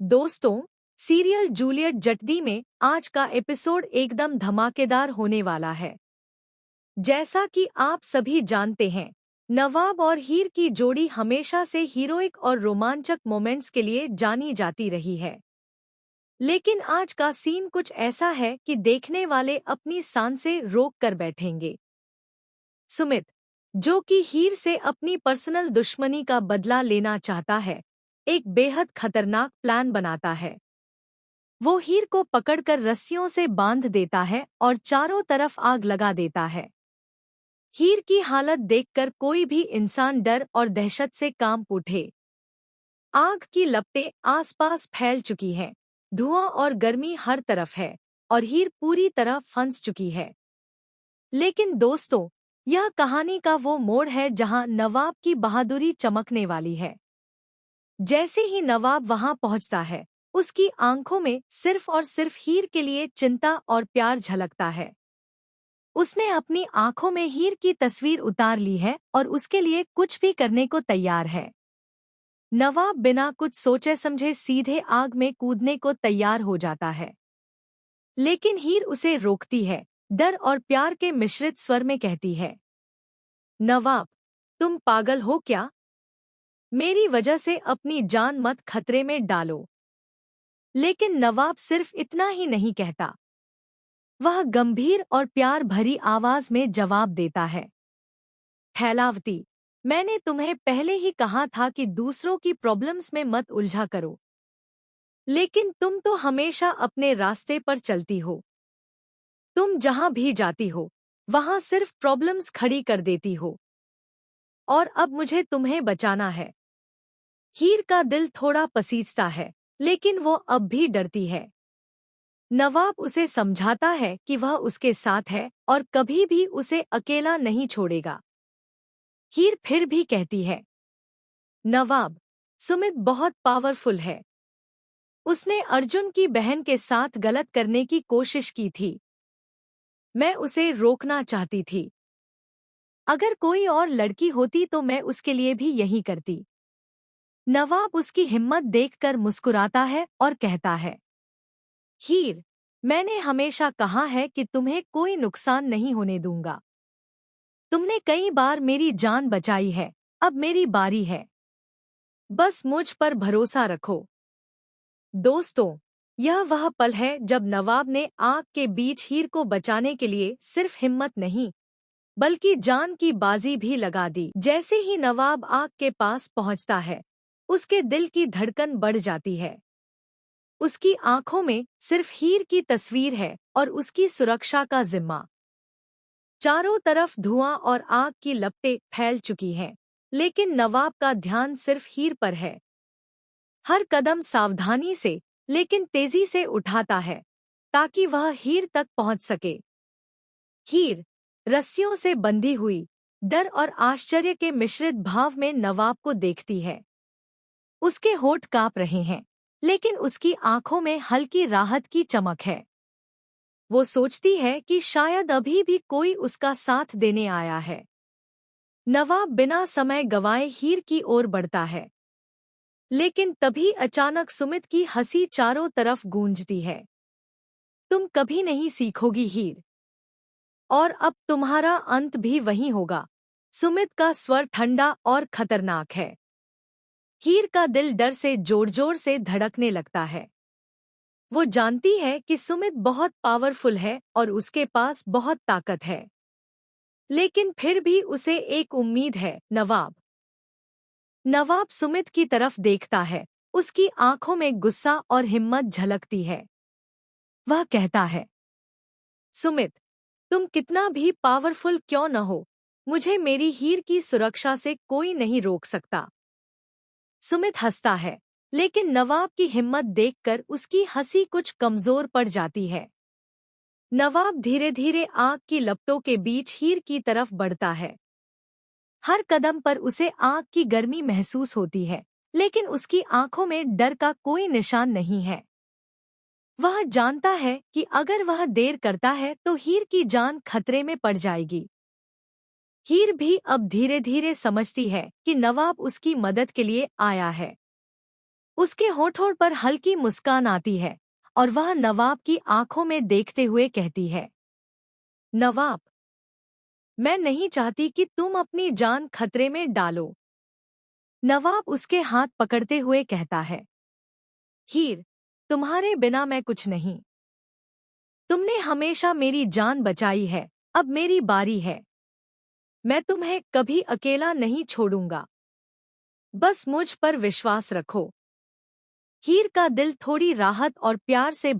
दोस्तों, serial Juliet Jatti में आज का एपिसोड एकदम धमाकेदार होने वाला है। जैसा कि आप सभी जानते हैं, नवाब और हीर की जोड़ी हमेशा से हीरोइक और रोमांचक मोमेंट्स के लिए जानी जाती रही है। लेकिन आज का सीन कुछ ऐसा है कि देखने वाले अपनी सांसें रोक कर बैठेंगे। सुमित, जो कि हीर से अपनी पर्सनल दुश्मनी का बदला लेना चाहता है, एक बेहद खतरनाक प्लान बनाता है। वो हीर को पकड़कर रस्सियों से बांध देता है और चारों तरफ आग लगा देता है। हीर की हालत देखकर कोई भी इंसान डर और दहशत से कांप उठे। आग की लपटें आसपास फैल चुकी हैं, धुआं और गर्मी हर तरफ है और हीर पूरी तरह फंस चुकी है। लेकिन दोस्तों, यह कहानी का वो मोड़ है जहां नवाब की बहादुरी चमकने वाली है। जैसे ही नवाब वहां पहुंचता है, उसकी आंखों में सिर्फ और सिर्फ हीर के लिए चिंता और प्यार झलकता है। उसने अपनी आंखों में हीर की तस्वीर उतार ली है और उसके लिए कुछ भी करने को तैयार है। नवाब बिना कुछ सोचे समझे सीधे आग में कूदने को तैयार हो जाता है। लेकिन हीर उसे रोकती है, डर और प्यार के मिश्रित स्वर में कहती है, नवाब, तुम पागल हो क्या? मेरी वजह से अपनी जान मत खतरे में डालो। लेकिन नवाब सिर्फ इतना ही नहीं कहता। वह गंभीर और प्यार भरी आवाज में जवाब देता है, थैलावती, मैंने तुम्हें पहले ही कहा था कि दूसरों की प्रॉब्लम्स में मत उलझा करो। लेकिन तुम तो हमेशा अपने रास्ते पर चलती हो। तुम जहां भी जाती हो, वहां सिर्फ प्रॉब्लम्स खड़ी कर देती हो। और अब मुझे तुम्हें बचाना है। हीर का दिल थोड़ा पसीजता है, लेकिन वो अब भी डरती है। नवाब उसे समझाता है कि वह उसके साथ है और कभी भी उसे अकेला नहीं छोड़ेगा। हीर फिर भी कहती है, नवाब, सुमित बहुत पावरफुल है। उसने अर्जुन की बहन के साथ गलत करने की कोशिश की थी। मैं उसे रोकना चाहती थी। अगर कोई और लड़की होती तो मैं उसके लिए भी यही करती। नवाब उसकी हिम्मत देखकर मुस्कुराता है और कहता है, हीर, मैंने हमेशा कहा है कि तुम्हें कोई नुकसान नहीं होने दूंगा। तुमने कई बार मेरी जान बचाई है, अब मेरी बारी है। बस मुझ पर भरोसा रखो। दोस्तों, यह वह पल है जब नवाब ने आग के बीच हीर को बचाने के लिए सिर्फ हिम्मत नहीं, बल्कि जान की बाजी भी लगा दी। जैसे ही नवाब आग के पास पहुंचता है, उसके दिल की धड़कन बढ़ जाती है। उसकी आंखों में सिर्फ हीर की तस्वीर है और उसकी सुरक्षा का जिम्मा। चारों तरफ धुआं और आग की लपटें फैल चुकी हैं, लेकिन नवाब का ध्यान सिर्फ हीर पर है। हर कदम सावधानी से लेकिन तेजी से उठाता है, ताकि वह हीर तक पहुंच सके। हीर, रस्सियों से बंधी हुई, डर और आश्चर्य के मिश्रित भाव में नवाब को देखती है। उसके होंठ कांप रहे हैं, लेकिन उसकी आंखों में हल्की राहत की चमक है। वो सोचती है कि शायद अभी भी कोई उसका साथ देने आया है। नवाब बिना समय गंवाए हीर की ओर बढ़ता है। लेकिन तभी अचानक सुमित की हंसी चारों तरफ गूंजती है। तुम कभी नहीं सीखोगी हीर, और अब तुम्हारा अंत भी वही होगा। सुमित का स्वर ठंडा और खतरनाक है। हीर का दिल डर से जोर-जोर से धड़कने लगता है। वो जानती है कि सुमित बहुत पावरफुल है और उसके पास बहुत ताकत है। लेकिन फिर भी उसे एक उम्मीद है, नवाब। नवाब सुमित की तरफ देखता है, उसकी आंखों में गुस्सा और हिम्मत झलकती है। वह कहता है, सुमित, तुम कितना भी पावरफुल क्यों न हो, मुझे मेरी हीर की सुरक्षा से कोई नहीं रोक सकता। सुमित हंसता है, लेकिन नवाब की हिम्मत देखकर उसकी हंसी कुछ कमजोर पड़ जाती है। नवाब धीरे धीरे आग की लपटों के बीच हीर की तरफ बढ़ता है। हर कदम पर उसे आग की गर्मी महसूस होती है, लेकिन उसकी आंखों में डर का कोई निशान नहीं है। वह जानता है कि अगर वह देर करता है तो हीर की जान खतरे में पड़ जाएगी। हीर भी अब धीरे धीरे समझती है कि नवाब उसकी मदद के लिए आया है। उसके होठों पर हल्की मुस्कान आती है और वह नवाब की आंखों में देखते हुए कहती है, नवाब, मैं नहीं चाहती कि तुम अपनी जान खतरे में डालो। नवाब उसके हाथ पकड़ते हुए कहता है, हीर, तुम्हारे बिना मैं कुछ नहीं। तुमने हमेशा मेरी जान बचाई है, अब मेरी बारी है। मैं तुम्हें कभी अकेला नहीं छोड़ूंगा। बस मुझ पर विश्वास रखो। हीर का दिल थोड़ी राहत और प्यार से